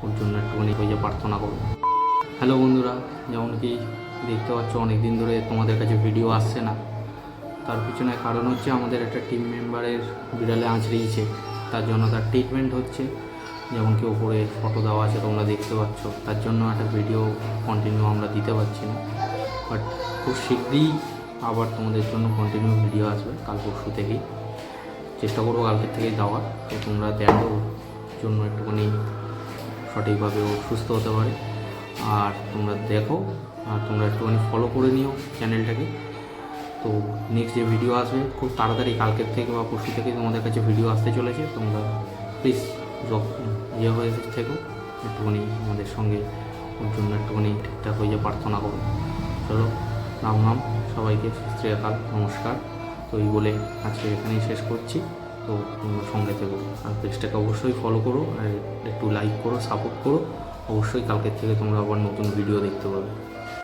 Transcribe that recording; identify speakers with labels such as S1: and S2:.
S1: ওর জন্য একটুখানি হয়ে যে প্রার্থনা করো। হ্যালো বন্ধুরা, যেমন কি দেখতে পাচ্ছ অনেক দিন ধরে তোমাদের কাছে ভিডিও আসছে না। তার পিছনে কারণ হচ্ছে আমাদের একটা টিম মেম্বারের বিড়ালে আঁচড়িয়েছে, তার জন্য তার ট্রিটমেন্ট হচ্ছে। যেমন কি ওপরে ফটো দেওয়া আছে তোমরা দেখতে পাচ্ছ, তার জন্য একটা ভিডিও কন্টিনিউ আমরা দিতে পারছি না। বাট খুব শীঘ্রই আবার তোমাদের জন্য কন্টিনিউ ভিডিও আসবে, কাল পরশু থেকেই চেষ্টা করবো কালকের থেকেই দেওয়ার। তো তোমরা দেখো ওর জন্য একটুখানি সঠিকভাবে ও সুস্থ হতে পারে। আর তোমরা দেখো, আর তোমরা একটুখানি ফলো করে নিও চ্যানেলটাকে। তো নেক্সট যে ভিডিও আসবে খুব তাড়াতাড়ি, কালকের থেকে বা পরশু থেকে তোমাদের কাছে ভিডিও আসতে চলেছে। তোমরা প্লিজ ইয়ে হয়ে থেকো, একটুখানি আমাদের সঙ্গে ওর জন্য একটুখানি ঠিকঠাক হয়ে প্রার্থনা করো। চলো, রাম রাম সবাইকে, শ্রী আকাল, নমস্কার। তো এই বলে আজকে এখানেই শেষ করছি। তো তোমরা সঙ্গে থেকো, আর পেজটাকে অবশ্যই ফলো করো, আর একটু লাইক করো, সাপোর্ট করো। অবশ্যই কালকের থেকে তোমরা আবার নতুন ভিডিও দেখতে পাবে।